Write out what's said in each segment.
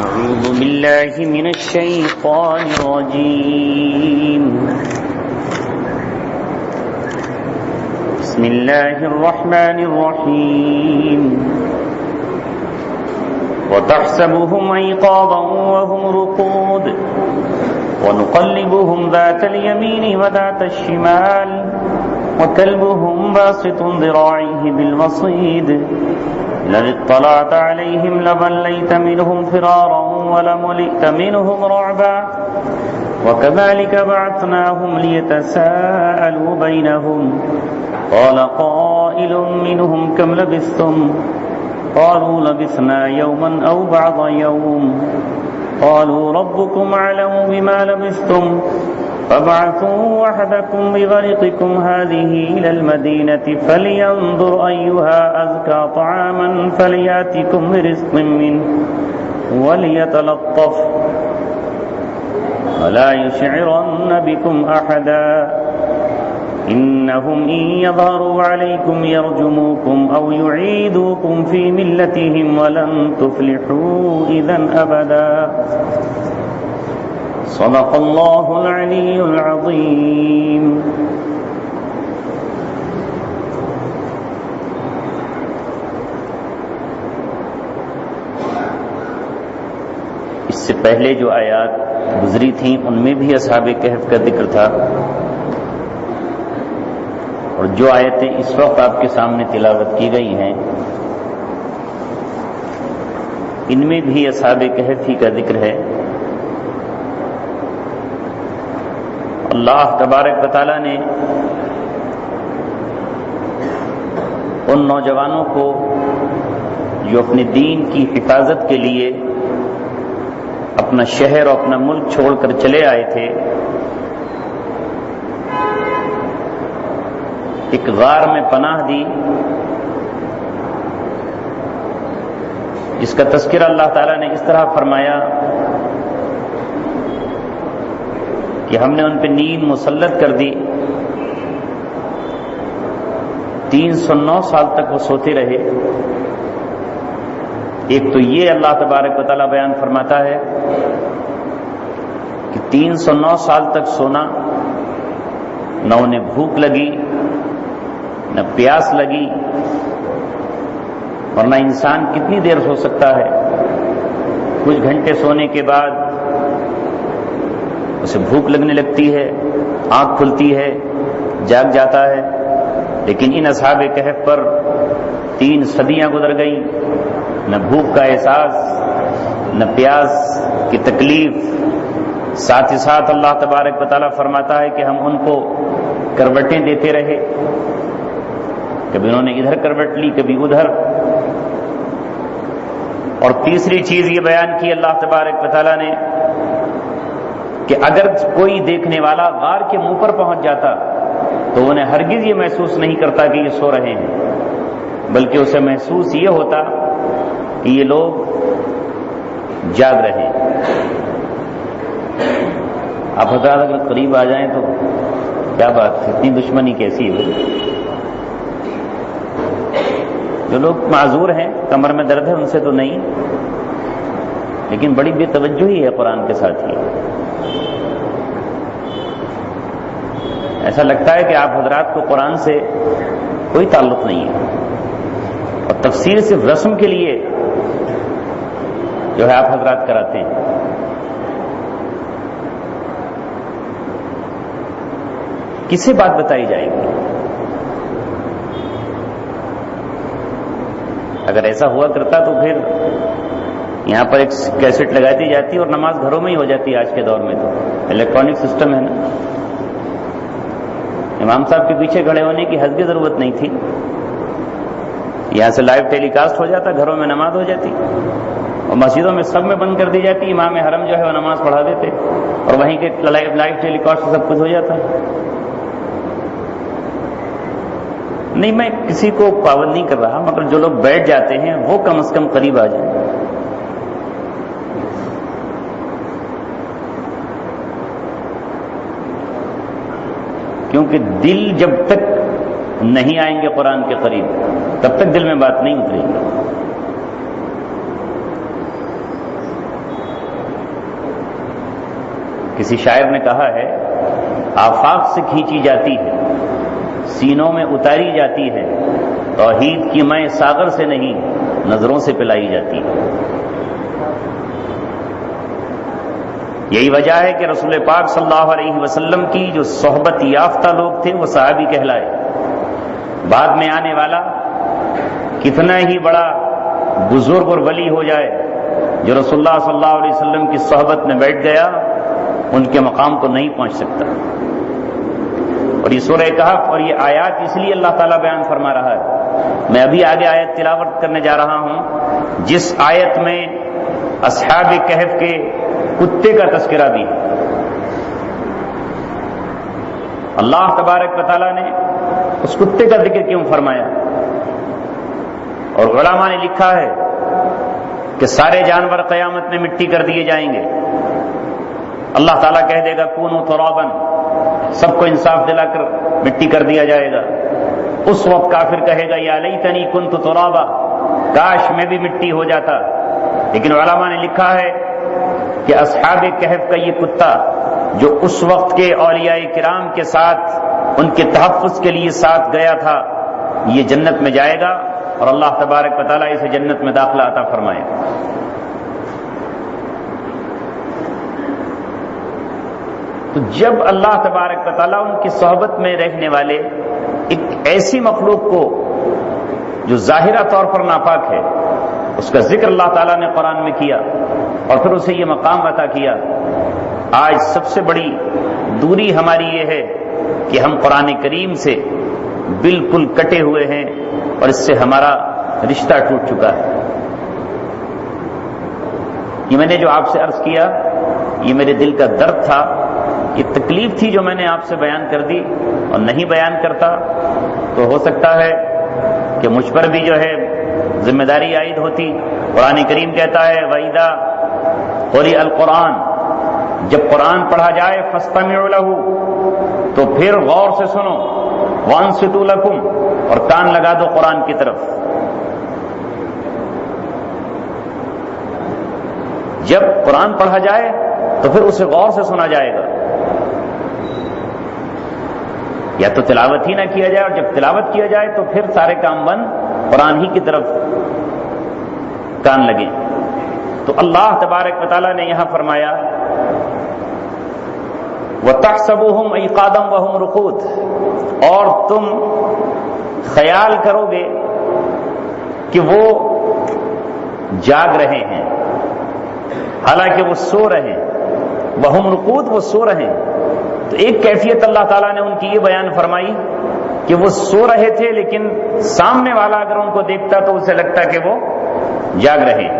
أعوذ بالله من الشيطان الرجيم. بسم الله الرحمن الرحيم. وتحسبهم أيقاظا وهم رقود ونقلبهم ذات اليمين وذات الشمال وكلبهم باسط ذراعيه بالوصيد لئن اطلعت عليهم لوليت منهم فرارا ولملئت منهم رعبا وكذلك بعثناهم ليتساءلوا بينهم قال قائل منهم كم لبثتم قالوا لبثنا يوما أو بعض يوم قالوا ربكم أعلم بما لبثتم فابعثوا أحدكم بورقكم هذه إلى المدينة فلينظر أيها أزكى طعاما فليأتكم برزق منه وليتلطف ولا يشعرن بكم أحدا إنهم إن يظهروا عليكم يرجموكم أو يعيدوكم في ملتهم ولن تفلحوا إذا أبدا صدق اللہ العلی العظیم. اس سے پہلے جو آیات گزری تھیں ان میں بھی اصحاب کہف کا ذکر تھا، اور جو آیتیں اس وقت آپ کے سامنے تلاوت کی گئی ہیں ان میں بھی اصحاب کہف ہی کا ذکر ہے. اللہ تبارک و تعالیٰ نے ان نوجوانوں کو جو اپنے دین کی حفاظت کے لیے اپنا شہر اور اپنا ملک چھوڑ کر چلے آئے تھے، ایک غار میں پناہ دی، جس کا تذکرہ اللہ تعالیٰ نے اس طرح فرمایا کہ ہم نے ان پہ نیند مسلط کر دی. 309 سال تک وہ سوتے رہے. ایک تو یہ اللہ تبارک و تعالیٰ بیان فرماتا ہے کہ 309 سال تک سونا، نہ انہیں بھوک لگی نہ پیاس لگی، ورنہ انسان کتنی دیر سو سکتا ہے؟ کچھ گھنٹے سونے کے بعد اسے بھوک لگنے لگتی ہے، آنکھ کھلتی ہے، جاگ جاتا ہے. لیکن ان اصحاب کہف پر 3 صدیاں گزر گئیں، نہ بھوک کا احساس نہ پیاس کی تکلیف. ساتھ ہی ساتھ اللہ تبارک و تعالیٰ فرماتا ہے کہ ہم ان کو کروٹیں دیتے رہے، کبھی انہوں نے ادھر کروٹ لی کبھی ادھر. اور تیسری چیز یہ بیان کی اللہ تبارک و تعالیٰ نے کہ اگر کوئی دیکھنے والا غار کے منہ پر پہنچ جاتا تو انہیں ہرگز یہ محسوس نہیں کرتا کہ یہ سو رہے ہیں، بلکہ اسے محسوس یہ ہوتا کہ یہ لوگ جاگ رہے ہیں. آپ حضرات اگر قریب آ جائیں تو کیا بات ہے، اتنی دشمنی کیسی ہے؟ جو لوگ معذور ہیں، کمر میں درد ہے، ان سے تو نہیں، لیکن بڑی بے توجہی ہے قرآن کے ساتھ ہی. ایسا لگتا ہے کہ آپ حضرات کو قرآن سے کوئی تعلق نہیں ہے، اور تفسیر صرف رسم کے لیے جو ہے آپ حضرات کراتے ہیں. کسے بات بتائی جائے گی؟ اگر ایسا ہوا کرتا تو پھر یہاں پر ایک کیسٹ لگا دی جاتی اور نماز گھروں میں ہی ہو جاتی. آج کے دور میں تو الیکٹرانک سسٹم ہے نا، امام صاحب کے پیچھے کھڑے ہونے کی حد کی ضرورت نہیں تھی. یہاں سے لائیو ٹیلی کاسٹ ہو جاتا، گھروں میں نماز ہو جاتی، اور مسجدوں میں سب میں بند کر دی جاتی. امام حرم جو ہے وہ نماز پڑھا دیتے اور وہیں کے لائیو ٹیلی کاسٹ سب کچھ ہو جاتا. نہیں، میں کسی کو پابند نہیں کر رہا، مگر جو لوگ بیٹھ جاتے ہیں وہ کم از کم قریب آ جائیں. کیونکہ دل جب تک نہیں آئیں گے قرآن کے قریب تب تک دل میں بات نہیں اترے گی. کسی شاعر نے کہا ہے آفاق سے کھینچی جاتی ہے، سینوں میں اتاری جاتی ہے، توحید کی میں ساغر سے نہیں نظروں سے پلائی جاتی ہے۔ یہی وجہ ہے کہ رسول پاک صلی اللہ علیہ وسلم کی جو صحبت یافتہ لوگ تھے وہ صحابی کہلائے۔ بعد میں آنے والا کتنا ہی بڑا بزرگ اور ولی ہو جائے، جو رسول اللہ صلی اللہ علیہ وسلم کی صحبت میں بیٹھ گیا ان کے مقام کو نہیں پہنچ سکتا۔ اور یہ سورہ کہف اور یہ آیات اس لیے اللہ تعالیٰ بیان فرما رہا ہے۔ میں ابھی آگے آیت تلاوت کرنے جا رہا ہوں جس آیت میں اصحاب کہف کے کتے کا تذکرہ بھی ہے۔ اللہ تبارک و تعالیٰ نے اس کتے کا ذکر کیوں فرمایا؟ اور علماء نے لکھا ہے کہ سارے جانور قیامت میں مٹی کر دیے جائیں گے۔ اللہ تعالیٰ کہہ دے گا کونوا ترابا، سب کو انصاف دلا کر مٹی کر دیا جائے گا۔ اس وقت کافر کہے گا یا لیتنی کنت ترابا، کاش میں بھی مٹی ہو جاتا۔ لیکن علماء نے لکھا ہے کہ اصحاب کہف کا یہ کتا جو اس وقت کے اولیاء کرام کے ساتھ ان کے تحفظ کے لیے ساتھ گیا تھا، یہ جنت میں جائے گا اور اللہ تبارک و تعالیٰ اسے جنت میں داخلہ عطا فرمائے۔ تو جب اللہ تبارک و تعالیٰ ان کی صحبت میں رہنے والے ایک ایسی مخلوق کو جو ظاہرہ طور پر ناپاک ہے، اس کا ذکر اللہ تعالیٰ نے قرآن میں کیا اور پھر اسے یہ مقام عطا کیا۔ آج سب سے بڑی دوری ہماری یہ ہے کہ ہم قرآن کریم سے بالکل کٹے ہوئے ہیں اور اس سے ہمارا رشتہ ٹوٹ چکا ہے۔ یہ میں نے جو آپ سے عرض کیا یہ میرے دل کا درد تھا، یہ تکلیف تھی جو میں نے آپ سے بیان کر دی، اور نہیں بیان کرتا تو ہو سکتا ہے کہ مجھ پر بھی جو ہے ذمہ داری عائد ہوتی۔ قرآن کریم کہتا ہے وَإِذَا قُرِئَ الْقُرْآنُ، جب قرآن پڑھا جائے فَاسْتَمِعُوا لَهُ، تو پھر غور سے سنو، وَأَنصِتُوا لَكُمْ، اور کان لگا دو قرآن کی طرف۔ جب قرآن پڑھا جائے تو پھر اسے غور سے سنا جائے گا، یا تو تلاوت ہی نہ کیا جائے، اور جب تلاوت کیا جائے تو پھر سارے کام بند، قرآن ہی کی طرف کان لگے۔ تو اللہ تبارک و تعالیٰ نے یہاں فرمایا وَتَحْسَبُهُمْ أَيْقَاظًا وَهُمْ رُقُودٌ، اور تم خیال کرو گے کہ وہ جاگ رہے ہیں حالانکہ وہ سو رہے ہیں، وَهُمْ رُقُود، وہ سو رہے ہیں۔ تو ایک کیفیت اللہ تعالیٰ نے ان کی یہ بیان فرمائی کہ وہ سو رہے تھے لیکن سامنے والا اگر ان کو دیکھتا تو اسے لگتا کہ وہ جاگ رہے ہیں۔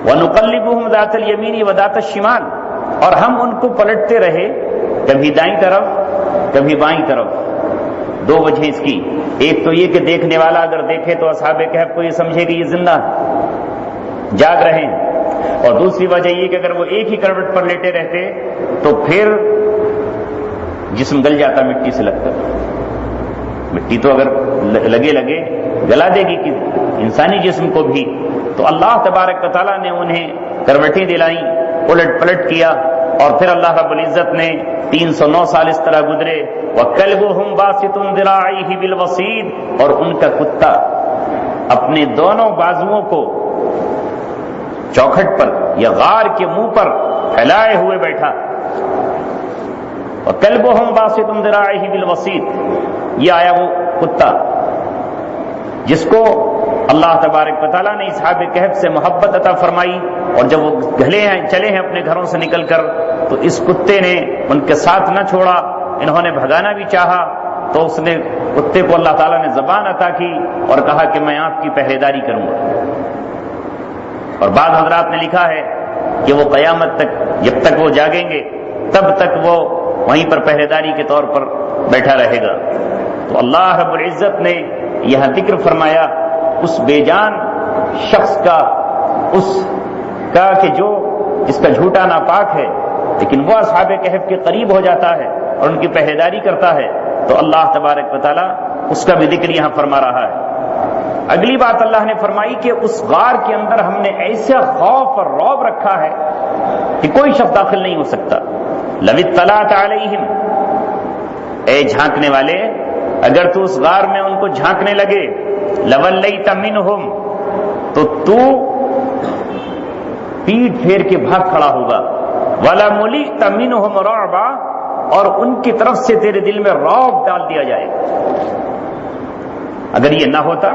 وَنُقَلِّبُهُمْ ذَاتَ الْيَمِينِ وَذَاتَ الشِّمَالِ، اور ہم ان کو پلٹتے رہے کبھی دائیں طرف کبھی بائیں طرف۔ دو وجہ اس کی، ایک تو یہ کہ دیکھنے والا اگر دیکھے تو اصحاب کہف کو یہ سمجھے کہ یہ زندہ ہے، جاگ رہے ہیں، اور دوسری وجہ یہ کہ اگر وہ ایک ہی کروٹ پر لیٹے رہتے تو پھر جسم گل جاتا مٹی سے لگ کر۔ مٹی تو اگر لگے گلا دے گی کہ انسانی جسم کو بھی۔ تو اللہ تبارک و تعالیٰ نے انہیں کروٹیں دلائیں، الٹ پلٹ کیا، اور پھر اللہ رب العزت نے 309 سال اس طرح گزرے۔ وَكَلْبُهُمْ بَاسِطٌ ذِرَاعَيْهِ بِالْوَصِيدِ، اور ان کا کتا اپنے دونوں بازوؤں کو چوکھٹ پر یا غار کے منہ پر پھیلائے ہوئے بیٹھا۔ وَكَلْبُهُمْ بَاسِطٌ ذِرَاعَيْهِ بِالْوَصِيدِ، یہ آیا وہ کتا جس کو اللہ تبارک و تعالیٰ نے اصحاب کہف سے محبت عطا فرمائی، اور جب وہ چلے ہیں اپنے گھروں سے نکل کر تو اس کتے نے ان کے ساتھ نہ چھوڑا، انہوں نے بھگانا بھی چاہا تو اس نے کتے کو اللہ تعالیٰ نے زبان عطا کی اور کہا کہ میں آپ کی پہرے داری کروں گا۔ اور بعض حضرات نے لکھا ہے کہ وہ قیامت تک جب تک وہ جاگیں گے تب تک وہ وہیں پر پہرے داری کے طور پر بیٹھا رہے گا۔ تو اللہ رب العزت نے یہاں ذکر فرمایا اس بے جان شخص کا، اس کا کہ جو اس کا جھوٹا ناپاک ہے لیکن وہ اصحاب کہف کے قریب ہو جاتا ہے اور ان کی پہرے داری کرتا ہے، تو اللہ تبارک و تعالیٰ اس کا بھی ذکر یہاں فرما رہا ہے۔ اگلی بات اللہ نے فرمائی کہ اس غار کے اندر ہم نے ایسا خوف اور رعب رکھا ہے کہ کوئی شخص داخل نہیں ہو سکتا۔ لو اطلعت علیہم، اے جھانکنے والے اگر تو اس غار میں ان کو جھانکنے لگے، لولیت منہم، تو پیٹ پھیر کے بھاگ کھڑا ہوگا، ولملئت منہم رعبا، اور ان کی طرف سے تیرے دل میں رعب ڈال دیا جائے گا۔ اگر یہ نہ ہوتا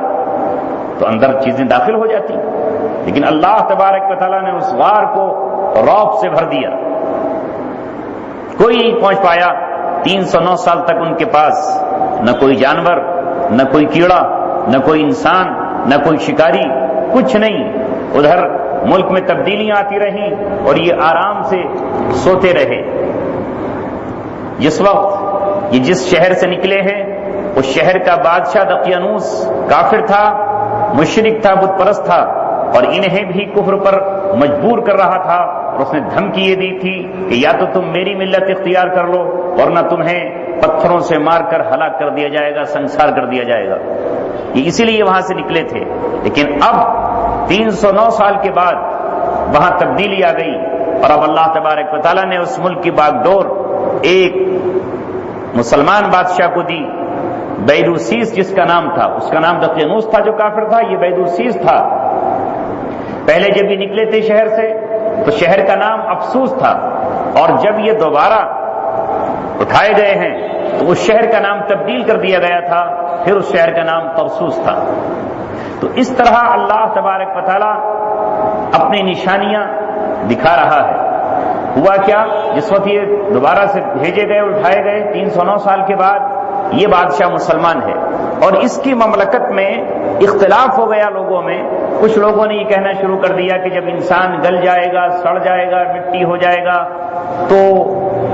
تو اندر چیزیں داخل ہو جاتی، لیکن اللہ تبارک و تعالیٰ نے اس غار کو رعب سے بھر دیا، کوئی نہیں پہنچ پایا۔ 309 سال تک ان کے پاس نہ کوئی جانور، نہ کوئی کیڑا، نہ کوئی انسان، نہ کوئی شکاری، کچھ نہیں۔ ادھر ملک میں تبدیلیاں آتی رہیں اور یہ آرام سے سوتے رہے۔ جس وقت یہ جس شہر سے نکلے ہیں اس شہر کا بادشاہ دقیانوس کافر تھا، مشرک تھا، بت پرست تھا، اور انہیں بھی کفر پر مجبور کر رہا تھا، اور اس نے دھمکی یہ دی تھی کہ یا تو تم میری ملت اختیار کر لو ورنہ تمہیں پتھروں سے مار کر ہلاک کر دیا جائے گا، سنسار کر دیا جائے گا۔ یہ اسی لیے وہاں سے نکلے تھے، لیکن اب 309 سال کے بعد وہاں تبدیلی آ گئی، اور اب اللہ تبارک و تعالیٰ نے اس ملک کی باغ ڈور ایک مسلمان بادشاہ کو دی، بیدوسیس جس کا نام تھا، اس کا نام دقیانوس تھا جو کافر تھا، یہ بیدوسیس تھا۔ پہلے جب یہ نکلے تھے شہر سے تو شہر کا نام افسوس تھا، اور جب یہ دوبارہ اٹھائے گئے ہیں تو اس شہر کا نام تبدیل کر دیا گیا تھا، پھر اس شہر کا نام طرسوس تھا۔ تو اس طرح اللہ تبارک و تعالیٰ اپنی نشانیاں دکھا رہا ہے۔ ہوا کیا، جس وقت یہ دوبارہ سے بھیجے گئے، اٹھائے گئے 309 سال کے بعد، یہ بادشاہ مسلمان ہے، اور اس کی مملکت میں اختلاف ہو گیا لوگوں میں۔ کچھ لوگوں نے یہ کہنا شروع کر دیا کہ جب انسان گل جائے گا، سڑ جائے گا، مٹی ہو جائے گا، تو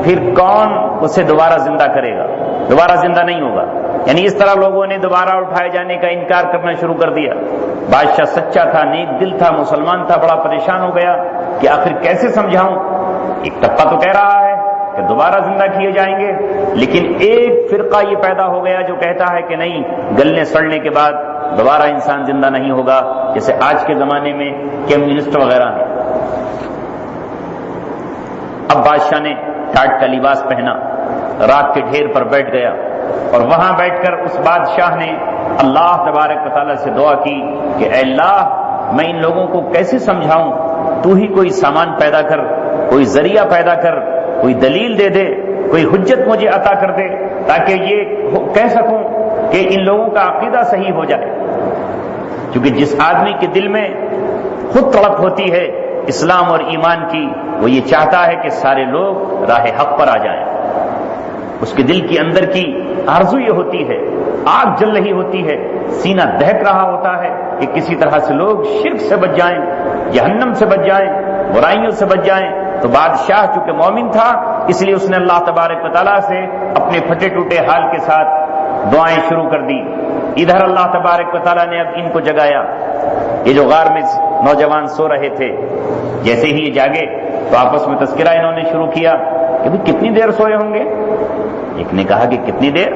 پھر کون اسے دوبارہ زندہ کرے گا، دوبارہ زندہ نہیں ہوگا۔ یعنی اس طرح لوگوں نے دوبارہ اٹھائے جانے کا انکار کرنا شروع کر دیا۔ بادشاہ سچا تھا، نیک دل تھا، مسلمان تھا، بڑا پریشان ہو گیا کہ آخر کیسے سمجھاؤں۔ ایک طبقہ تو کہہ رہا ہے کہ دوبارہ زندہ کیے جائیں گے، لیکن ایک فرقہ یہ پیدا ہو گیا جو کہتا ہے کہ نہیں، گلنے سڑنے کے بعد دوبارہ انسان زندہ نہیں ہوگا، جیسے آج کے زمانے میں کمیونسٹ وغیرہ ہیں۔ اب بادشاہ نے ٹاٹ کا لباس پہنا، راکھ کے ڈھیر پر بیٹھ گیا، اور وہاں بیٹھ کر اس بادشاہ نے اللہ تبارک و تعالیٰ سے دعا کی کہ اے اللہ، میں ان لوگوں کو کیسے سمجھاؤں، تو ہی کوئی سامان پیدا کر، کوئی ذریعہ پیدا کر، کوئی دلیل دے دے، کوئی حجت مجھے عطا کر دے، تاکہ یہ کہہ سکوں کہ ان لوگوں کا عقیدہ صحیح ہو جائے۔ کیونکہ جس آدمی کے دل میں خود تڑپ ہوتی ہے اسلام اور ایمان کی، وہ یہ چاہتا ہے کہ سارے لوگ راہ حق پر آ جائیں۔ اس کے دل کے اندر کی آرزو یہ ہوتی ہے، آگ جل رہی ہوتی ہے، سینہ دہک رہا ہوتا ہے کہ کسی طرح سے لوگ شرک سے بچ جائیں، جہنم سے بچ جائیں، برائیوں سے بچ جائیں۔ تو بادشاہ چونکہ مومن تھا، اس لیے اس نے اللہ تبارک و تعالیٰ سے اپنے پھٹے ٹوٹے حال کے ساتھ دعائیں شروع کر دی۔ ادھر اللہ تبارک و تعالیٰ نے اب ان کو جگایا۔ یہ جو غار میں نوجوان سو رہے تھے، جیسے ہی یہ جاگے تو آپس میں تذکرہ انہوں نے شروع کیا کہ بھی کتنی دیر سوئے ہوں گے۔ ایک نے کہا کہ کتنی دیر،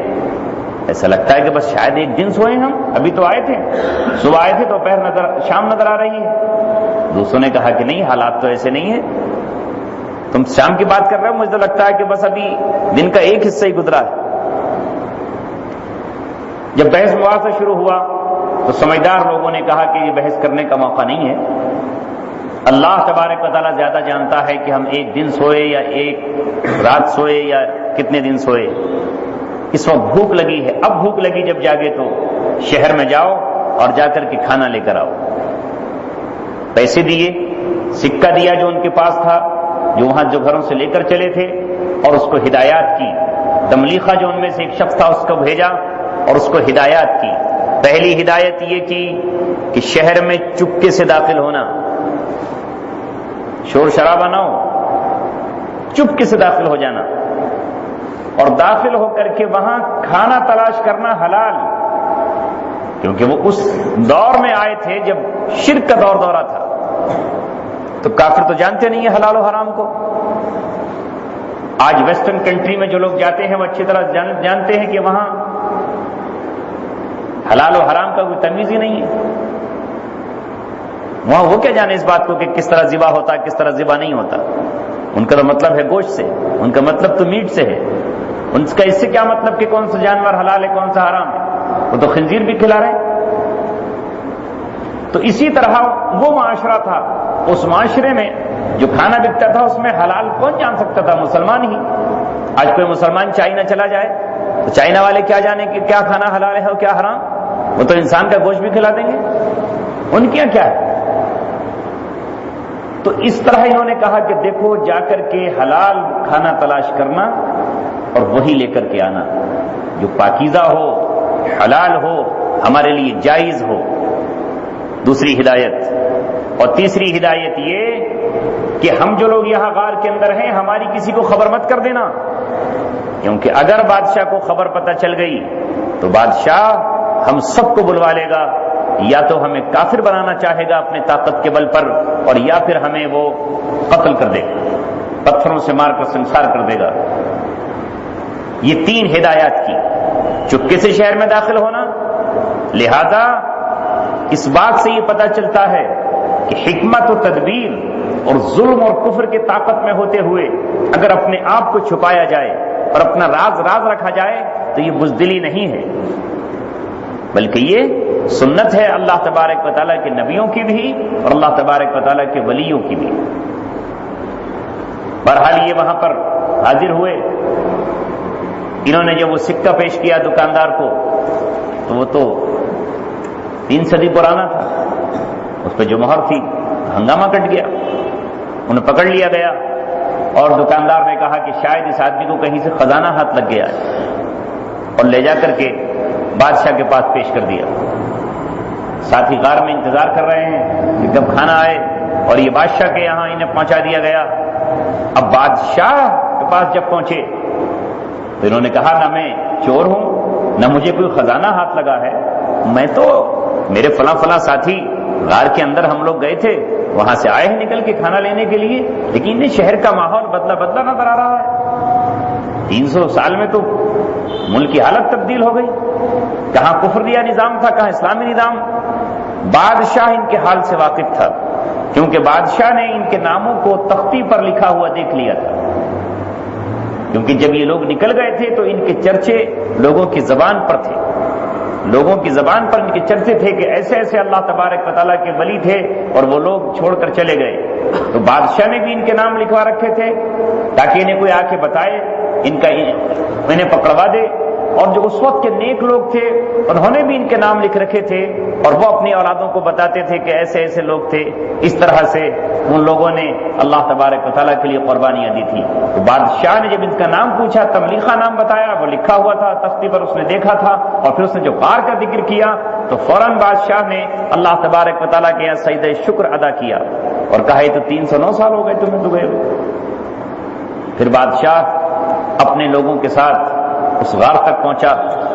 ایسا لگتا ہے کہ بس شاید ایک دن سوئے ہم، ابھی تو آئے تھے، صبح آئے تھے، دوپہر شام نظر آ رہی ہے۔ دوسروں نے کہا کہ نہیں، حالات تو ایسے نہیں ہیں، تم شام کی بات کر رہے ہو، مجھے تو لگتا ہے کہ بس ابھی دن کا ایک حصہ ہی گزرا ہے۔ جب بحث مباحثہ شروع ہوا تو سمجھدار لوگوں نے کہا کہ یہ بحث کرنے کا موقع نہیں ہے، اللہ تبارک و تعالیٰ زیادہ جانتا ہے کہ ہم ایک دن سوئے یا ایک رات سوئے یا کتنے دن سوئے۔ اس وقت بھوک لگی ہے، اب بھوک لگی، جب جاگے تو شہر میں جاؤ اور جا کر کے کھانا لے کر آؤ۔ پیسے دیے، سکہ دیا جو ان کے پاس تھا، جو وہاں جو گھروں سے لے کر چلے تھے، اور اس کو ہدایات کی۔ تملیخہ جو ان میں سے ایک شخص تھا، اس کو بھیجا اور اس کو ہدایات کی۔ پہلی ہدایت یہ کی کہ شہر میں چپکے سے داخل ہونا، شور شرابہ نہ ہو، چپکے سے داخل ہو جانا، اور داخل ہو کر کے وہاں کھانا تلاش کرنا حلال، کیونکہ وہ اس دور میں آئے تھے جب شرک کا دور دورہ تھا۔ تو کافر تو جانتے نہیں ہیں حلال و حرام کو۔ آج ویسٹرن کنٹری میں جو لوگ جاتے ہیں وہ اچھی طرح جانتے ہیں کہ وہاں حلال و حرام کا کوئی تمیز ہی نہیں ہے۔ وہاں وہ کیا جانے اس بات کو کہ کس طرح ذبح ہوتا ہے، کس طرح ذبح نہیں ہوتا۔ ان کا تو مطلب ہے گوشت سے، ان کا مطلب تو میٹ سے ہے، ان کا اس سے کیا مطلب کہ کون سا جانور حلال ہے کون سا حرام ہے؟ وہ تو خنزیر بھی کھلا رہے ہیں۔ تو اسی طرح وہ معاشرہ تھا، اس معاشرے میں جو کھانا بکتا تھا اس میں حلال کون جان سکتا تھا؟ مسلمان ہی۔ آج کوئی مسلمان چائنا چلا جائے تو چائنا والے کیا جانے کہ کیا کھانا حلال ہے اور کیا حرام؟ وہ تو انسان کا گوشت بھی کھلا دیں گے، ان کے کیا ہے؟ تو اس طرح انہوں نے کہا کہ دیکھو جا کر کے حلال کھانا تلاش کرنا اور وہی لے کر کے آنا جو پاکیزہ ہو، حلال ہو، ہمارے لیے جائز ہو۔ دوسری ہدایت، اور تیسری ہدایت یہ کہ ہم جو لوگ یہاں غار کے اندر ہیں ہماری کسی کو خبر مت کر دینا، کیونکہ اگر بادشاہ کو خبر پتہ چل گئی تو بادشاہ ہم سب کو بلوا لے گا، یا تو ہمیں کافر بنانا چاہے گا اپنے طاقت کے بل پر، اور یا پھر ہمیں وہ قتل کر دے گا، پتھروں سے مار کر سنسار کر دے گا۔ یہ تین ہدایات کی، چپکے سے شہر میں داخل ہونا، لہذا اس بات سے یہ پتہ چلتا ہے کہ حکمت و تدبیر اور ظلم اور کفر کی طاقت میں ہوتے ہوئے اگر اپنے آپ کو چھپایا جائے اور اپنا راز رکھا جائے تو یہ بزدلی نہیں ہے، بلکہ یہ سنت ہے اللہ تبارک و تعالیٰ کے نبیوں کی بھی اور اللہ تبارک و تعالیٰ کے ولیوں کی بھی۔ بہرحال یہ وہاں پر حاضر ہوئے، انہوں نے جب وہ سکہ پیش کیا دکاندار کو تو وہ تو 3 صدی پرانا تھا، اس پہ جو مہر تھی، ہنگامہ کٹ گیا، انہیں پکڑ لیا گیا اور دکاندار نے کہا کہ شاید اس آدمی کو کہیں سے خزانہ ہاتھ لگ گیا ہے، اور لے جا کر کے بادشاہ کے پاس پیش کر دیا۔ ساتھی غار میں انتظار کر رہے ہیں کہ کب کھانا آئے، اور یہ بادشاہ کے یہاں انہیں پہنچا دیا گیا۔ اب بادشاہ کے پاس جب پہنچے تو انہوں نے کہا نہ میں چور ہوں نہ مجھے کوئی خزانہ ہاتھ لگا ہے، میں تو میرے فلاں ساتھی غار کے اندر ہم لوگ گئے تھے، وہاں سے آئے ہیں نکل کے کھانا لینے کے لیے، لیکن انہیں شہر کا ماحول بدلا نظر آ رہا ہے۔ 300 سال میں تو ملک کی حالت تبدیل ہو گئی، کہاں کفریہ نظام تھا کہاں اسلامی نظام۔ بادشاہ ان کے حال سے واقف تھا، کیونکہ بادشاہ نے ان کے ناموں کو تختی پر لکھا ہوا دیکھ لیا تھا، کیونکہ جب یہ لوگ نکل گئے تھے تو ان کے چرچے لوگوں کی زبان پر تھے، لوگوں کی زبان پر ان کے چرچے تھے کہ ایسے ایسے اللہ تبارک و تعالیٰ کے ولی تھے اور وہ لوگ چھوڑ کر چلے گئے۔ تو بادشاہ نے بھی ان کے نام لکھوا رکھے تھے تاکہ انہیں کوئی آ کے بتائے، انہیں پکڑوا دے، اور جو اس وقت کے نیک لوگ تھے انہوں نے بھی ان کے نام لکھ رکھے تھے، اور وہ اپنی اولادوں کو بتاتے تھے کہ ایسے ایسے لوگ تھے۔ اس طرح سے ان لوگوں نے اللہ تبارک و تعالیٰ کے لیے قربانیاں دی تھی۔ تو بادشاہ نے جب ان کا نام پوچھا، تملیخہ نام بتایا، وہ لکھا ہوا تھا تختی پر، اس نے دیکھا تھا، اور پھر اس نے جو غار کا ذکر کیا تو فوراً بادشاہ نے اللہ تبارک و تعالیٰ کے یہاں سجدہ شکر ادا کیا اور کہا یہ تو 309 سال ہو گئے تمہیں تو گئے ہوئے۔ پھر بادشاہ اپنے لوگوں کے ساتھ اس غار تک پہنچا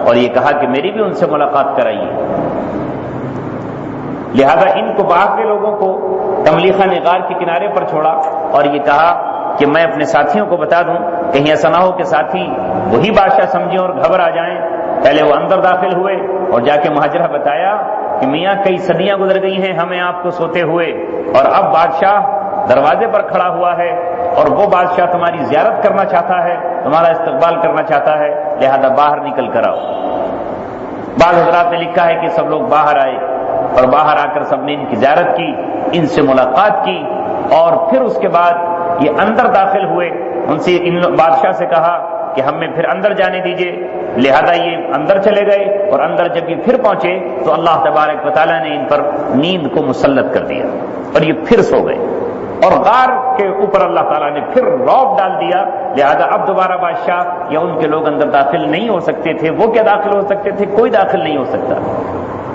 اور یہ کہا کہ میری بھی ان سے ملاقات کرائیے۔ لہذا ان کو باقی لوگوں کو تملیخہ نے غار کے کنارے پر چھوڑا اور یہ کہا کہ میں اپنے ساتھیوں کو بتا دوں، کہیں ایسا نہ ہو کہ ساتھی وہی بادشاہ سمجھیں اور گھبرا جائیں۔ پہلے وہ اندر داخل ہوئے اور جا کے مہاجرہ بتایا کہ میاں کئی صدیاں گزر گئی ہیں ہمیں آپ کو سوتے ہوئے، اور اب بادشاہ دروازے پر کھڑا ہوا ہے اور وہ بادشاہ تمہاری زیارت کرنا چاہتا ہے، تمہارا استقبال کرنا چاہتا ہے، لہذا باہر نکل کر آؤ۔ بعض حضرات نے لکھا ہے کہ سب لوگ باہر آئے اور باہر آ کر سب نے ان کی زیارت کی، ان سے ملاقات کی، اور پھر اس کے بعد یہ اندر داخل ہوئے۔ ان سے بادشاہ سے کہا کہ ہمیں پھر اندر جانے دیجئے، لہذا یہ اندر چلے گئے، اور اندر جب یہ پھر پہنچے تو اللہ تبارک و تعالیٰ نے ان پر نیند کو مسلط کر دیا اور یہ پھر سو گئے، اور غار کے اوپر اللہ تعالیٰ نے پھر رعب ڈال دیا، لہذا اب دوبارہ بادشاہ یا ان کے لوگ اندر داخل نہیں ہو سکتے تھے۔ وہ کیا داخل ہو سکتے تھے؟ کوئی داخل نہیں ہو سکتا۔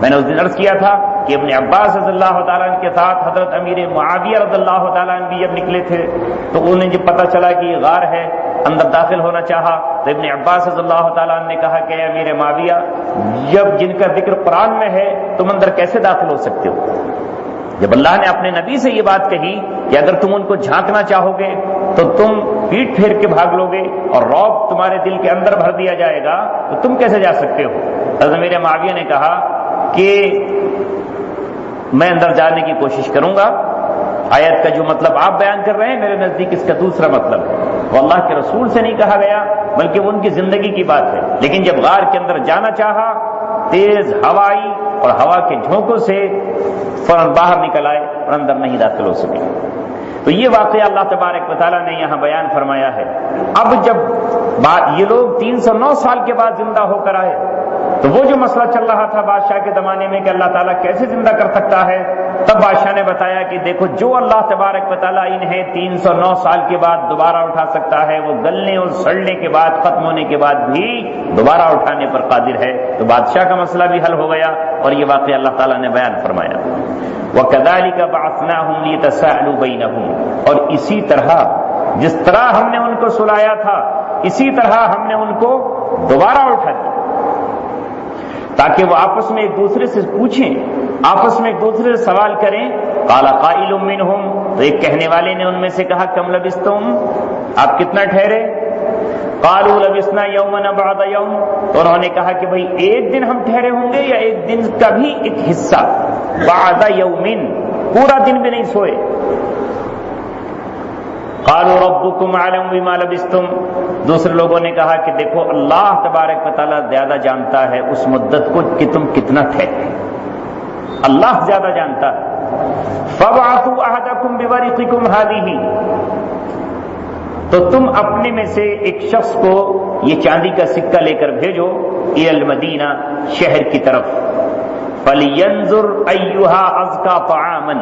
میں نے اس دن عرض کیا تھا کہ ابن عباس رضی اللہ تعالیٰ عنہ کے ساتھ حضرت امیر معاویہ رضی اللہ تعالیٰ عنہ بھی جب نکلے تھے تو انہیں جب پتہ چلا کہ یہ غار ہے، اندر داخل ہونا چاہا تو ابن عباس رضی اللہ تعالیٰ عنہ نے کہا کہ اے امیر معاویہ، جب جن کا ذکر قرآن میں ہے تم اندر کیسے داخل ہو سکتے ہو؟ جب اللہ نے اپنے نبی سے یہ بات کہی کہ اگر تم ان کو جھانکنا چاہو گے تو تم پیٹ پھیر کے بھاگ لو گے اور رعب تمہارے دل کے اندر بھر دیا جائے گا، تو تم کیسے جا سکتے ہو؟ حضرت امیر معاویہ نے کہا کہ میں اندر جانے کی کوشش کروں گا، آیت کا جو مطلب آپ بیان کر رہے ہیں میرے نزدیک اس کا دوسرا مطلب ہے، وہ اللہ کے رسول سے نہیں کہا گیا بلکہ وہ ان کی زندگی کی بات ہے۔ لیکن جب غار کے اندر جانا چاہا، تیز ہوا آئی اور ہوا کے جھونکوں سے فوراً باہر نکل آئے اور اندر نہیں داخل ہو سکے۔ تو یہ واقعہ اللہ تبارک و تعالیٰ نے یہاں بیان فرمایا ہے۔ اب جب یہ لوگ 309 سال کے بعد زندہ ہو کر آئے تو وہ جو مسئلہ چل رہا تھا بادشاہ کے زمانے میں کہ اللہ تعالیٰ کیسے زندہ کر سکتا ہے، تب بادشاہ نے بتایا کہ دیکھو جو اللہ تبارک و تعالیٰ انہیں 309 سال کے بعد دوبارہ اٹھا سکتا ہے وہ گلنے اور سڑنے کے بعد، ختم ہونے کے بعد بھی دوبارہ اٹھانے پر قادر ہے۔ تو بادشاہ کا مسئلہ بھی حل ہو گیا اور یہ واقعہ اللہ تعالیٰ نے بیان فرمایا۔ وَكَذَلِكَ بَعَثْنَاهُمْ لِيَتَسَاءَلُوا بَيْنَهُمْ، اور اسی طرح جس طرح ہم نے ان کو سلایا تھا اسی طرح ہم نے ان کو دوبارہ اٹھا دیا تاکہ وہ آپس میں ایک دوسرے سے پوچھیں، آپس میں ایک دوسرے سے سوال کریں۔ قَالَ قَائِلٌ مِّنْهُمْ، تو ایک کہنے والے نے ان میں سے کہا کم لبثتم، آپ کتنا ٹھہرے؟ قَالُوا لَبِثْنَا يَوْمًا بَعْضَ يَوْمٍ، تو انہوں نے کہا کہ بھئی ایک دن ہم ٹھہرے ہوں گے یا ایک دن کا بھی ایک حصہ، بعد یومن، پورا دن بھی نہیں سوئے۔ قالوا ربكم اعلم بما لبثتم، دوسرے لوگوں نے کہا کہ دیکھو اللہ تبارک و تعالیٰ زیادہ جانتا ہے اس مدت کو کہ تم کتنا ٹھہرے، اللہ زیادہ جانتا ہے۔ فابعثوا احدكم بورقكم هذه، تو تم اپنے میں سے ایک شخص کو یہ چاندی کا سکہ لے کر بھیجو الى المدینہ، شہر کی طرف، فلینظر ایھا ازکا طعاما،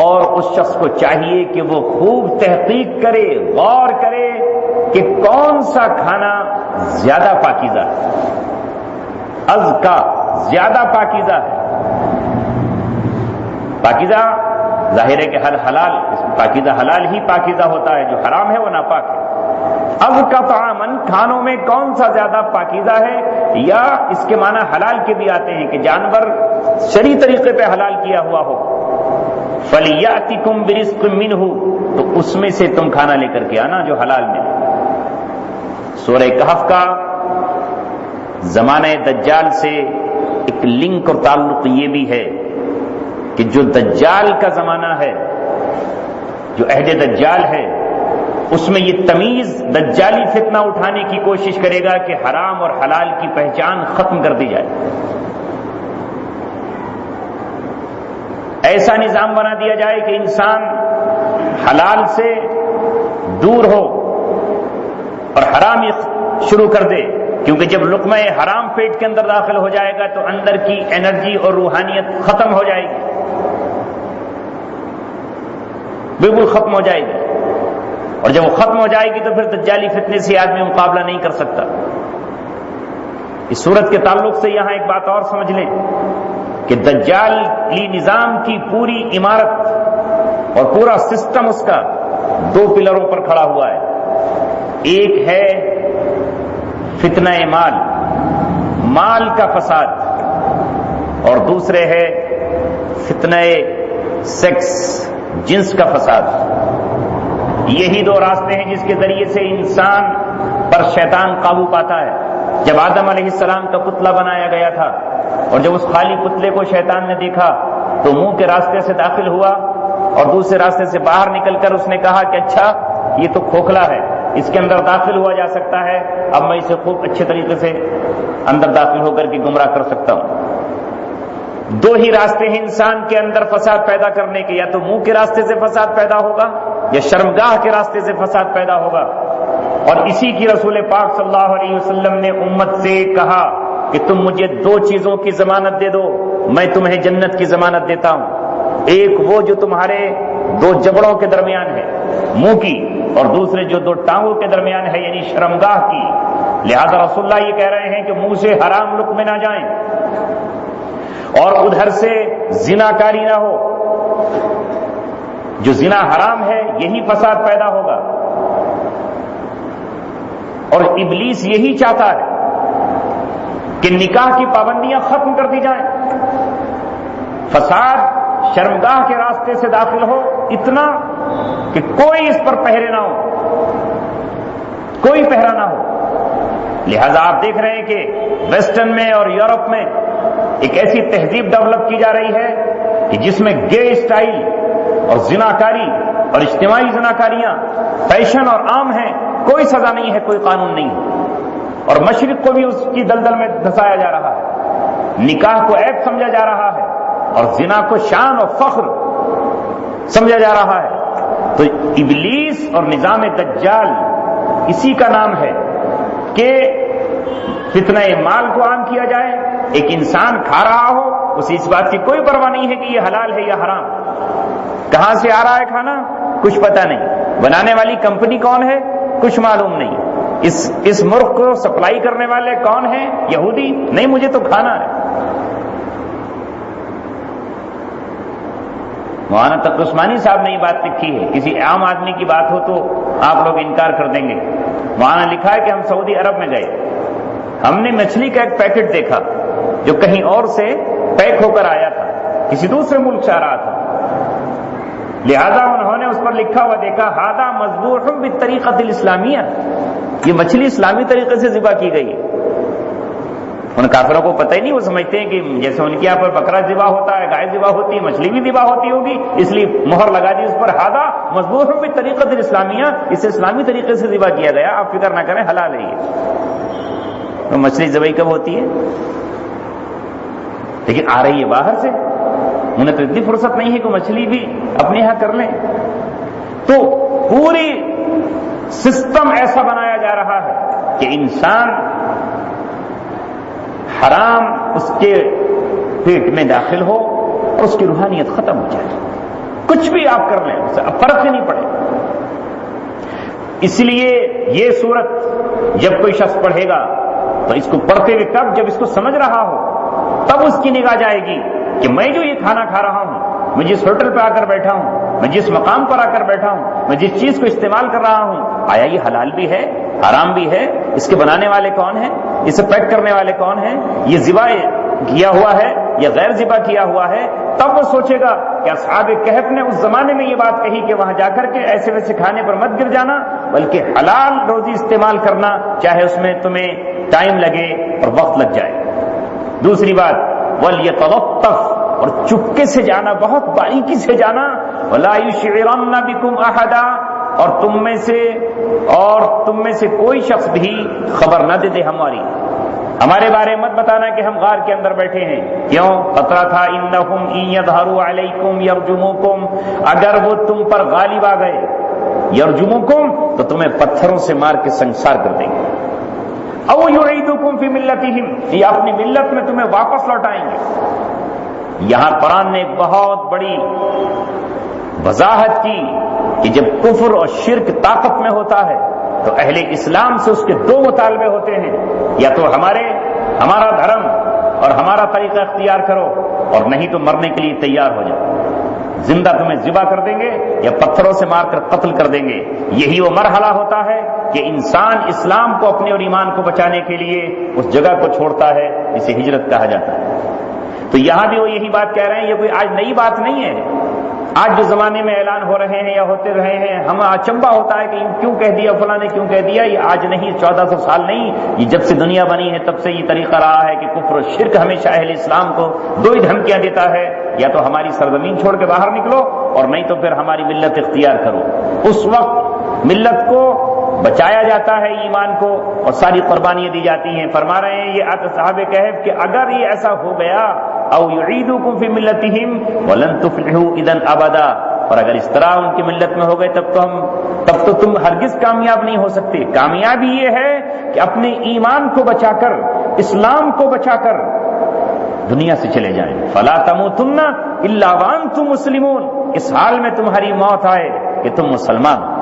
اور اس شخص کو چاہیے کہ وہ خوب تحقیق کرے، غور کرے کہ کون سا کھانا زیادہ پاکیزہ ہے، ازکا زیادہ پاکیزہ ہے۔ پاکیزہ ظاہر ہے کہ ہر حلال، پاکیزہ حلال ہی پاکیزہ ہوتا ہے، جو حرام ہے وہ ناپاک ہے۔ ازکا طعامن، کھانوں میں کون سا زیادہ پاکیزہ ہے، یا اس کے معنی حلال کے بھی آتے ہیں کہ جانور شرعی طریقے پہ حلال کیا ہوا ہو۔ فَلْيَأْتِكُمْ بِرِزْقٍ مِّنْهُ، تو اس میں سے تم کھانا لے کر کے آنا جو حلال میں۔ سورہ کہف کا زمانہ دجال سے ایک لنک اور تعلق یہ بھی ہے کہ جو دجال کا زمانہ ہے، جو عہد دجال ہے، اس میں یہ تمیز دجالی فتنہ اٹھانے کی کوشش کرے گا کہ حرام اور حلال کی پہچان ختم کر دی جائے، ایسا نظام بنا دیا جائے کہ انسان حلال سے دور ہو اور حرام شروع کر دے، کیونکہ جب لقمہ حرام پیٹ کے اندر داخل ہو جائے گا تو اندر کی انرجی اور روحانیت ختم ہو جائے گی، بالکل ختم ہو جائے گی، اور جب وہ ختم ہو جائے گی تو پھر دجالی فتنے سے آدمی مقابلہ نہیں کر سکتا۔ اس صورت کے تعلق سے یہاں ایک بات اور سمجھ لیں کہ دجالی نظام کی پوری عمارت اور پورا سسٹم اس کا دو پلروں پر کھڑا ہوا ہے، ایک ہے فتنہ مال، مال کا فساد، اور دوسرے ہے فتنہ سیکس، جنس کا فساد۔ یہی دو راستے ہیں جس کے ذریعے سے انسان پر شیطان قابو پاتا ہے۔ جب آدم علیہ السلام کا پتلا بنایا گیا تھا اور جب اس خالی پتلے کو شیطان نے دیکھا تو منہ کے راستے سے داخل ہوا اور دوسرے راستے سے باہر نکل کر اس نے کہا کہ اچھا یہ تو کھوکھلا ہے، اس کے اندر داخل ہوا جا سکتا ہے، اب میں اسے خوب اچھے طریقے سے اندر داخل ہو کر کے گمراہ کر سکتا ہوں۔ دو ہی راستے ہیں انسان کے اندر فساد پیدا کرنے کے، یا تو منہ کے راستے سے فساد پیدا ہوگا یا شرمگاہ کے راستے سے فساد پیدا ہوگا، اور اسی کی رسول پاک صلی اللہ علیہ وسلم نے امت سے کہا کہ تم مجھے دو چیزوں کی ضمانت دے دو، میں تمہیں جنت کی ضمانت دیتا ہوں، ایک وہ جو تمہارے دو جبڑوں کے درمیان ہے منہ کی، اور دوسرے جو دو ٹانگوں کے درمیان ہے یعنی شرمگاہ کی۔ لہذا رسول اللہ یہ کہہ رہے ہیں کہ منہ سے حرام لقمے نہ جائیں اور ادھر سے زنا کاری نہ ہو، جو زنا حرام ہے یہی فساد پیدا ہوگا، اور ابلیس یہی چاہتا ہے کہ نکاح کی پابندیاں ختم کر دی جائیں، فساد شرمگاہ کے راستے سے داخل ہو اتنا کہ کوئی اس پر پہرے نہ ہو، کوئی پہرا نہ ہو۔ لہذا آپ دیکھ رہے ہیں کہ ویسٹرن میں اور یورپ میں ایک ایسی تہذیب ڈیولپ کی جا رہی ہے کہ جس میں گے اسٹائل اور زناکاری اور اجتماعی زناکاریاں فیشن اور عام ہیں، کوئی سزا نہیں ہے، کوئی قانون نہیں ہے، اور مشرق کو بھی اس کی دلدل میں دھسایا جا رہا ہے، نکاح کو عیب سمجھا جا رہا ہے اور زنا کو شان اور فخر سمجھا جا رہا ہے۔ تو ابلیس اور نظام دجال اسی کا نام ہے کہ فتنہ مال کو عام کیا جائے، ایک انسان کھا رہا ہو، اسے اس بات کی کوئی پرواہ نہیں ہے کہ یہ حلال ہے یا حرام، کہاں سے آ رہا ہے کھانا کچھ پتہ نہیں، بنانے والی کمپنی کون ہے کچھ معلوم نہیں، اس ملک کو سپلائی کرنے والے کون ہیں، یہودی نہیں، مجھے تو کھانا ہے۔ مولانا تقی عثمانی صاحب نے یہ بات لکھی ہے، کسی عام آدمی کی بات ہو تو آپ لوگ انکار کر دیں گے۔ مولانا لکھا ہے کہ ہم سعودی عرب میں گئے، ہم نے مچھلی کا ایک پیکٹ دیکھا جو کہیں اور سے پیک ہو کر آیا تھا، کسی دوسرے ملک سے آ رہا تھا، لہذا انہوں نے اس پر لکھا ہوا دیکھا ھذا مذبوح بالطریقۃ الاسلامیہ، یہ مچھلی اسلامی طریقے سے ذبح کی گئی ہے۔ ان کافروں کو پتہ ہی نہیں، وہ سمجھتے ہیں کہ جیسے ان کے یہاں پر بکرا ذبح ہوتا ہے، گائے ذبح ہوتی ہے، مچھلی بھی ذبح ہوتی ہوگی، اس لیے مہر لگا دی اس پر ھذا مذبوح بالطریقۃ الاسلامیہ، اسے اسلامی طریقے سے ذبح کیا گیا، آپ فکر نہ کریں حلال ہے یہ۔ تو مچھلی ذبح کب ہوتی ہے؟ لیکن آ رہی ہے باہر سے، انہیں تو اتنی فرصت نہیں ہے کہ مچھلی بھی اپنے یہاں کر لیں۔ تو پوری سسٹم ایسا بنایا جا رہا ہے کہ انسان حرام اس کے پیٹ میں داخل ہو اور اس کی روحانیت ختم ہو جائے، کچھ بھی آپ کر لیں اسے اب فرق ہی نہیں پڑے۔ اس لیے یہ صورت جب کوئی شخص پڑھے گا تو اس کو پڑھتے ہوئے کب، جب اس کو سمجھ رہا ہو تب اس کی نگاہ جائے گی کہ میں جو یہ کھانا کھا رہا ہوں، میں جس ہوٹل پہ آ کر بیٹھا ہوں، میں جس مقام پر آ کر بیٹھا ہوں، میں جس چیز کو استعمال کر رہا ہوں، آیا یہ حلال بھی ہے حرام بھی ہے، اس کے بنانے والے کون ہیں، اسے پیک کرنے والے کون ہیں، یہ ذبح کیا ہوا ہے یا غیر ذبح کیا ہوا ہے۔ تب وہ سوچے گا کہ اصحاب کہف نے اس زمانے میں یہ بات کہی کہ وہاں جا کر کے ایسے ویسے کھانے پر مت گر جانا، بلکہ حلال روزی استعمال کرنا، چاہے اس میں تمہیں ٹائم لگے اور وقت لگ جائے۔ دوسری بات وَلْيَتَلَطَّفْ، اور چپکے سے جانا، بہت باریکی سے جانا، وَلَا يُشْعِرَنَّ بِكُمْ أَحَدًا، اور تم میں سے کوئی شخص بھی خبر نہ دے ہمارے بارے مت بتانا کہ ہم غار کے اندر بیٹھے ہیں، کیوں؟ خطرہ تھا انہم ان یظہروا علیکم یرجموکم، اگر وہ تم پر غالب آ گئے، یرجموکم تو تمہیں پتھروں سے مار کے سنسار کر دیں گے، او یعیدوکم فی ملتہم، یہ اپنی ملت میں تمہیں واپس لوٹائیں گے۔ یہاں قرآن نے ایک بہت بڑی وضاحت کی کہ جب کفر اور شرک طاقت میں ہوتا ہے تو اہل اسلام سے اس کے دو مطالبے ہوتے ہیں، یا تو ہمارا دھرم اور ہمارا طریقہ اختیار کرو، اور نہیں تو مرنے کے لیے تیار ہو جاؤ، زندہ تمہیں ذبح کر دیں گے یا پتھروں سے مار کر قتل کر دیں گے۔ یہی وہ مرحلہ ہوتا ہے کہ انسان اسلام کو اپنے اور ایمان کو بچانے کے لیے اس جگہ کو چھوڑتا ہے جسے ہجرت کہا جاتا ہے۔ تو یہاں بھی وہ یہی بات کہہ رہے ہیں، یہ کوئی آج نئی بات نہیں ہے، آج جو زمانے میں اعلان ہو رہے ہیں یا ہوتے رہے ہیں، ہمیں اچنبھا ہوتا ہے کہ کیوں کہہ دیا فلاں نے، کیوں کہہ دیا، یہ آج نہیں، 1400 سال نہیں، یہ جب سے دنیا بنی ہے تب سے یہ طریقہ رہا ہے کہ کفر و شرک ہمیشہ اہل اسلام کو دو ہی دھمکیاں دیتا ہے، یا تو ہماری سرزمین چھوڑ کے باہر نکلو اور نہیں تو پھر ہماری ملت اختیار کرو۔ اس وقت ملت کو بچایا جاتا ہے، ایمان کو، اور ساری قربانیاں دی جاتی ہیں۔ فرما رہے ہیں یہ اصحاب کہف کہ اگر یہ ایسا ہو گیا او یعیدوکم فی ملتہم ولن تفلحوا اذا ابدا، اور اگر اس طرح ان کی ملت میں ہو گئے تب تو تم ہرگز کامیاب نہیں ہو سکتے۔ کامیابی یہ ہے کہ اپنے ایمان کو بچا کر، اسلام کو بچا کر دنیا سے چلے جائیں۔ فلا تموتن الا وانتم مسلمون، اس حال میں تمہاری موت آئے کہ تم مسلمان،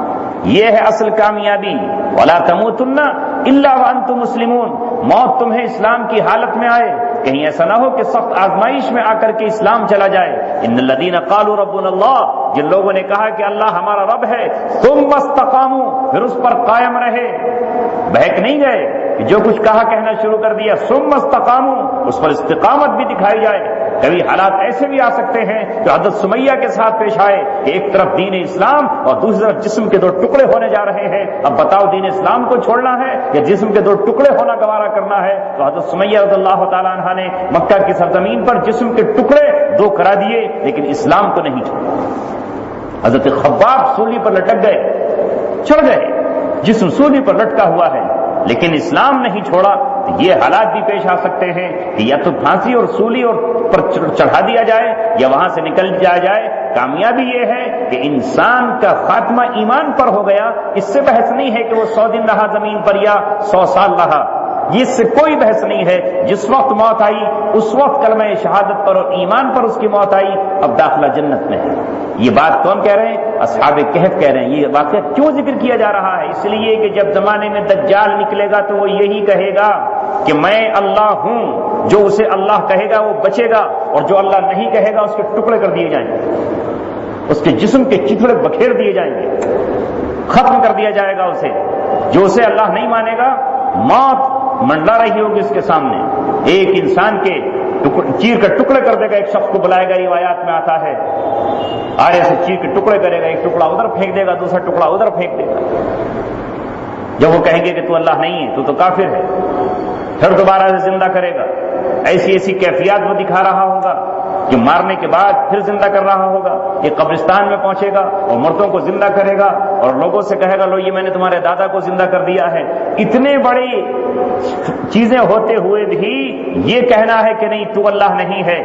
یہ ہے اصل کامیابی۔ ولا تموتن الا وانتم مسلمون، موت تمہیں اسلام کی حالت میں آئے، کہیں ایسا نہ ہو کہ سخت آزمائش میں آ کر کے اسلام چلا جائے۔ ان الذین قالوا ربنا اللہ، جن لوگوں نے کہا کہ اللہ ہمارا رب ہے، ثم استقاموا، پھر اس پر قائم رہے، بہک نہیں گئے کہ جو کچھ کہا کہنا شروع کر دیا، ثم استقاموا، اس پر استقامت بھی دکھائی جائے۔ کبھی حالات ایسے بھی آ سکتے ہیں جو حضرت سمیہ کے ساتھ پیش آئے کہ ایک طرف دین اسلام اور دوسری طرف جسم کے دو ٹکڑے ہونے جا رہے ہیں، اب بتاؤ دین اسلام کو چھوڑنا ہے یا جسم کے دو ٹکڑے ہونا گوارا کرنا ہے؟ تو حضرت سمیہ رضی اللہ تعالیٰ عنہ نے مکہ کی سرزمین پر جسم کے ٹکڑے دو کرا دیے، لیکن اسلام کو نہیں چھوڑا۔ حضرت خباب سولی پر لٹک گئے، چڑھ گئے، جسم سولی پر لٹکا ہوا ہے، لیکن اسلام نہیں چھوڑا۔ یہ حالات بھی پیش آ سکتے ہیں کہ یا تو پھانسی اور سولی اور پر چڑھا دیا جائے یا وہاں سے نکل جایا جائے۔ کامیابی یہ ہے کہ انسان کا خاتمہ ایمان پر ہو گیا، اس سے بحث نہیں ہے کہ وہ 100 دن رہا زمین پر یا 100 سال رہا، اس سے کوئی بحث نہیں ہے۔ جس وقت موت آئی اس وقت کلمہ شہادت پر اور ایمان پر اس کی موت آئی، اب داخلہ جنت میں ہے۔ یہ بات کون کہہ رہے ہیں؟ اصحاب کہف کہہ رہے ہیں۔ یہ واقعہ کیوں ذکر کیا جا رہا ہے؟ اس لیے کہ جب زمانے میں دجال نکلے گا تو وہ یہی کہے گا کہ میں اللہ ہوں، جو اسے اللہ کہے گا وہ بچے گا، اور جو اللہ نہیں کہے گا اس کے ٹکڑے کر دیے جائیں گے، اس کے جسم کے چتھڑے بکھیر دیے جائیں گے، ختم کر دیا جائے گا اسے۔ جو اسے اللہ نہیں مانے گا، موت منڈلا رہی ہوگی اس کے سامنے، ایک انسان کے چیر کر ٹکڑے کر دے گا، ایک شخص کو بلائے گا، روایات میں آتا ہے آڑے سے چیر کے ٹکڑے کرے گا، ایک ٹکڑا ادھر پھینک دے گا، دوسرا ٹکڑا ادھر پھینک دے گا۔ جب وہ کہیں گے کہ تو اللہ نہیں ہے، تو کافر ہے، پھر دوبارہ سے زندہ کرے گا۔ ایسی ایسی کیفیات وہ دکھا رہا ہوگا کہ مارنے کے بعد پھر زندہ کر رہا ہوگا۔ یہ قبرستان میں پہنچے گا اور مردوں کو زندہ کرے گا اور لوگوں سے کہے گا لو یہ میں نے تمہارے دادا کو زندہ کر دیا ہے۔ اتنے بڑی چیزیں ہوتے ہوئے بھی یہ کہنا ہے کہ نہیں تو اللہ نہیں ہے،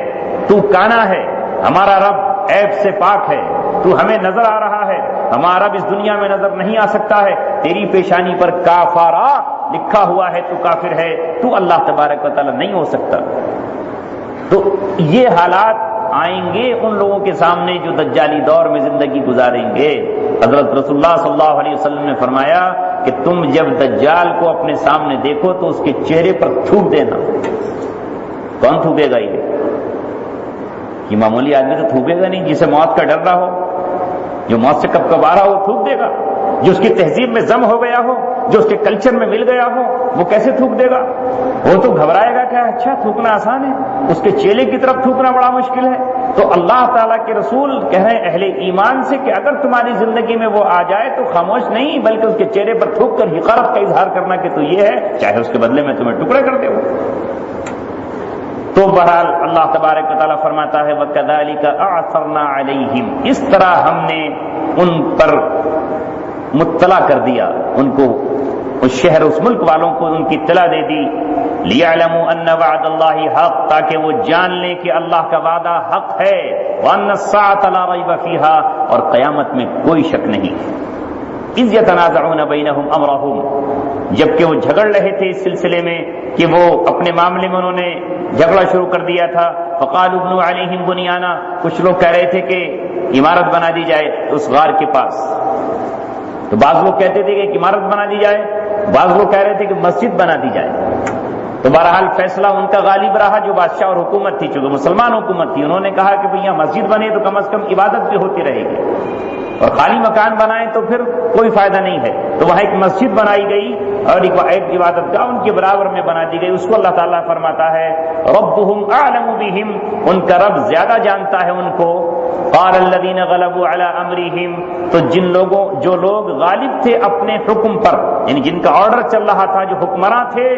تو کانا ہے، ہمارا رب عیب سے پاک ہے، تو ہمیں نظر آ رہا ہے، ہمارا رب اس دنیا میں نظر نہیں آ سکتا ہے، تیری پیشانی پر کافارا لکھا ہوا ہے، تو کافر ہے، تو اللہ تبارک و تعالی نہیں ہو سکتا۔ تو یہ حالات آئیں گے ان لوگوں کے سامنے جو دجالی دور میں زندگی گزاریں گے۔ حضرت رسول اللہ صلی اللہ علیہ وسلم نے فرمایا کہ تم جب دجال کو اپنے سامنے دیکھو تو اس کے چہرے پر تھوک دینا۔ کون تھوکے گا؟ یہ معمولی آدمی تو تھوکے گا نہیں، جسے موت کا ڈر نہ ہو، جو موت سے کب کب آ رہا ہو وہ تھوک دے گا، جو اس کی تہذیب میں ضم ہو گیا ہو، جو اس کے کلچر میں مل گیا ہو، وہ کیسے تھوک دے گا؟ وہ تو گھبرائے گا کہ اچھا تھوکنا آسان ہے، اس کے چیلے کی طرف تھوکنا بڑا مشکل ہے۔ تو اللہ تعالیٰ کے رسول کہہ رہے ہیں اہل ایمان سے کہ اگر تمہاری زندگی میں وہ آ جائے تو خاموش نہیں بلکہ اس کے چہرے پر تھوک کر حقارت کا اظہار کرنا کہ تو یہ ہے، چاہے اس کے بدلے میں تمہیں ٹکڑے کر دے۔ تو بہرحال اللہ تبارک و تعالیٰ فرماتا ہے وَكَذَلِكَ أَعْثَرْنَا عَلَيْهِمْ، اس طرح ہم نے ان پر مطلع کر دیا، ان کو اس شہر اس ملک والوں کو ان کی اطلاع دے دی، لِيَعْلَمُوا أَنَّ وَعْدَ اللَّهِ حَقٌّ، تاکہ وہ جان لیں کہ اللہ کا وعدہ حق ہے، وَأَنَّ السَّاعَةَ لَا رَيْبَ فِيهَا، اور قیامت میں کوئی شک نہیں۔ اِذْ يَتَنَازَعُونَ بَيْنَهُمْ أَمْرَهُمْ، جبکہ وہ جھگڑ رہے تھے اس سلسلے میں کہ وہ اپنے معاملے میں انہوں نے جھگڑا شروع کر دیا تھا۔ فَقَالُوا ابْنُوا عَلَيْهِمْ بُنْيَانًا، کچھ لوگ کہہ رہے تھے کہ عمارت بنا دی جائے اس غار کے پاس، تو بعض لوگ کہتے تھے کہ ایک عمارت بنا دی جائے، بعض لوگ کہہ رہے تھے کہ مسجد بنا دی جائے۔ تو بہرحال فیصلہ ان کا غالب رہا، جو بادشاہ اور حکومت تھی، چونکہ مسلمان حکومت تھی، انہوں نے کہا کہ بھئی یہاں مسجد بنے تو کم از کم عبادت بھی ہوتی رہے گی، اور خالی مکان بنائیں تو پھر کوئی فائدہ نہیں ہے۔ تو وہاں ایک مسجد بنائی گئی اور ایک عبادت گاہ ان کے برابر میں بنا دی گئی۔ اس کو اللہ تعالیٰ فرماتا ہے ربهم اعلم بهم، ان کا رب زیادہ جانتا ہے ان کو۔ قال الذين غلبوا على امرهم، تو جو لوگ غالب تھے اپنے حکم پر، یعنی جن کا آرڈر چل رہا تھا، جو حکمراں تھے،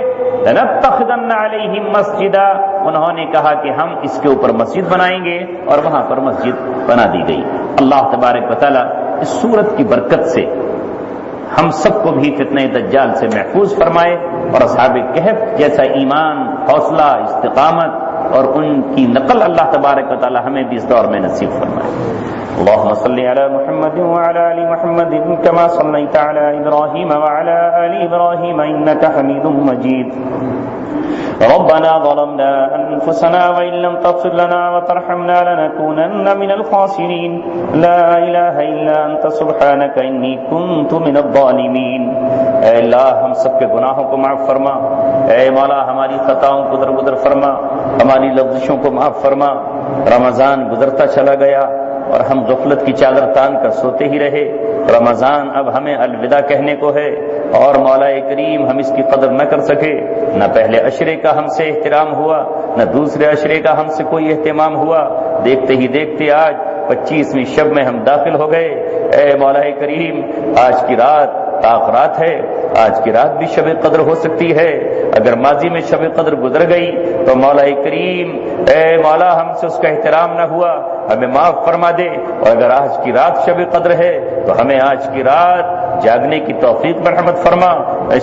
لنتخذن علیہم مسجدا، انہوں نے کہا کہ ہم اس کے اوپر مسجد بنائیں گے، اور وہاں پر مسجد بنا دی گئی۔ اللہ تبارک و تعالی اس سورت کی برکت سے ہم سب کو بھی فتنہ دجال سے محفوظ فرمائے، اور اصحاب کہف جیسا ایمان، حوصلہ، استقامت اور ان کی نقل اللہ تبارک و تعالی ہمیں بھی اس دور میں نصیب فرمائے۔ اللهم صل على محمد وعلى آل محمد كما صليت على إبراهيم وعلى آل إبراهيم إنك حميد مجيد۔ ربنا ظلمنا أنفسنا وإن لم تغفر لنا وترحمنا لنكونن من الخاسرين، لا إله إلا أنت سبحانك إني كنت من الظالمين۔ اے اللہ ہم سب کے گناہوں کو معاف فرما، اے مولا ہماری خطاؤں کو درگزر فرما، ہماری لغزشوں کو معاف فرما۔ رمضان گزرتا چلا گیا اور ہم غفلت کی چادر تان کر سوتے ہی رہے۔ رمضان اب ہمیں الوداع کہنے کو ہے، اور مولا کریم ہم اس کی قدر نہ کر سکے، نہ پہلے عشرے کا ہم سے احترام ہوا، نہ دوسرے عشرے کا ہم سے کوئی اہتمام ہوا۔ دیکھتے ہی دیکھتے آج 25ویں شب میں ہم داخل ہو گئے۔ اے مولا کریم، آج کی رات رات ہے، آج کی رات بھی شب قدر ہو سکتی ہے۔ اگر ماضی میں شب قدر گزر گئی تو مولا کریم، اے مولا ہم سے اس کا احترام نہ ہوا، ہمیں معاف فرما دے، اور اگر آج کی رات شب قدر ہے تو ہمیں آج کی رات جاگنے کی توفیق مرحمت فرما،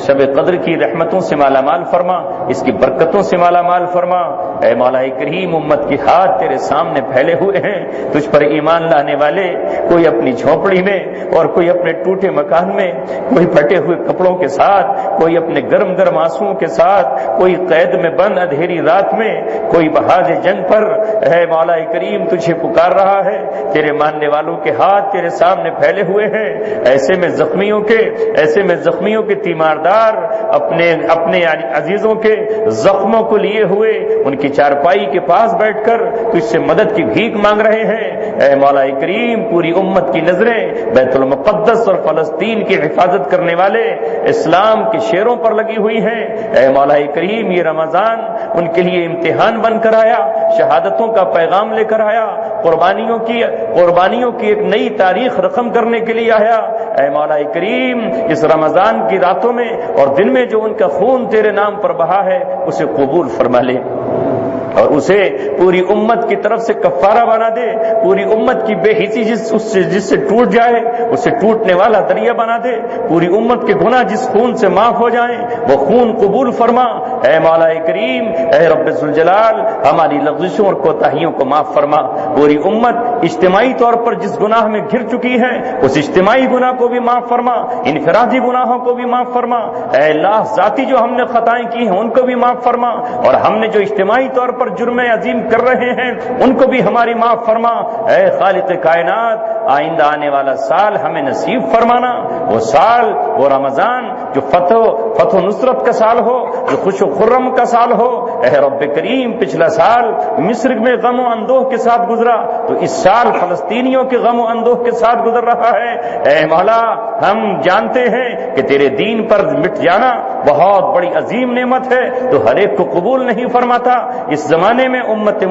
شب قدر کی رحمتوں سے مالا مال فرما، اس کی برکتوں سے مالا مال فرما۔ اے مولا کریم، امت کے ہاتھ تیرے سامنے پھیلے ہوئے ہیں، تجھ پر ایمان لانے والے، کوئی اپنی جھونپڑی میں اور کوئی اپنے ٹوٹے مکان میں، کوئی پھٹے ہوئے کپڑوں کے ساتھ، کوئی اپنے گرم گرم آنسوؤں کے ساتھ، کوئی قید میں بند اندھیری رات میں، کوئی بہاز جنگ پر، اے مولا کریم تجھے پکار رہا ہے۔ تیرے ماننے والوں کے ہاتھ تیرے سامنے پھیلے ہوئے ہیں، ایسے میں زخمیوں کے تیماردار اپنے عزیزوں کے زخموں کو لیے ہوئے ان کی چارپائی کے پاس بیٹھ کر تجھ سے مدد کی بھیک مانگ رہے ہیں۔ اے مولا کریم، پوری امت کی نظریں بیت المقدس اور فلسطین کی حفاظت کرنے والے اسلام کے شیروں پر لگی ہوئی ہیں۔ اے مولا کریم، یہ رمضان ان کے لیے امتحان بن کر آیا، شہادتوں کا پیغام لے کر آیا، قربانیوں کی ایک نئی تاریخ رقم کرنے کے لیے آیا۔ اے مولا کریم، اس رمضان کی راتوں میں اور دن میں جو ان کا خون تیرے نام پر بہا ہے اسے قبول فرما لے، اور اسے پوری امت کی طرف سے کفارہ بنا دے، پوری امت کی بے حسی جس سے ٹوٹ جائے اسے ٹوٹنے والا دریا بنا دے، پوری امت کے گناہ جس خون سے معاف ہو جائیں وہ خون قبول فرما۔ اے مولا کریم، اے رب ذوالجلال، ہماری لغزشوں اور کوتاہیوں کو معاف فرما۔ پوری امت اجتماعی طور پر جس گناہ میں گر چکی ہے اس اجتماعی گناہ کو بھی معاف فرما، انفرادی گناہوں کو بھی معاف فرما۔ اے اللہ، ذاتی جو ہم نے خطائیں کی ہیں ان کو بھی معاف فرما، اور ہم نے جو اجتماعی طور پر جرم عظیم کر رہے ہیں ان کو بھی ہماری معاف فرما۔ اے خالق کائنات، آئندہ آنے والا سال ہمیں نصیب فرمانا، وہ سال، وہ رمضان جو فتح و نصرت کا سال ہو، جو خوش و خرم کا سال ہو۔ اے رب کریم، پچھلا سال مصر میں غم و اندوہ کے ساتھ گزرا تو اس سال فلسطینیوں کے غم و اندوہ کے ساتھ گزر رہا ہے۔ اے مولا، ہم جانتے ہیں کہ تیرے دین پر مٹ جانا بہت بڑی عظیم نعمت ہے، تو ہر ایک کو قبول نہیں فرماتا۔ اس زمانے میں امت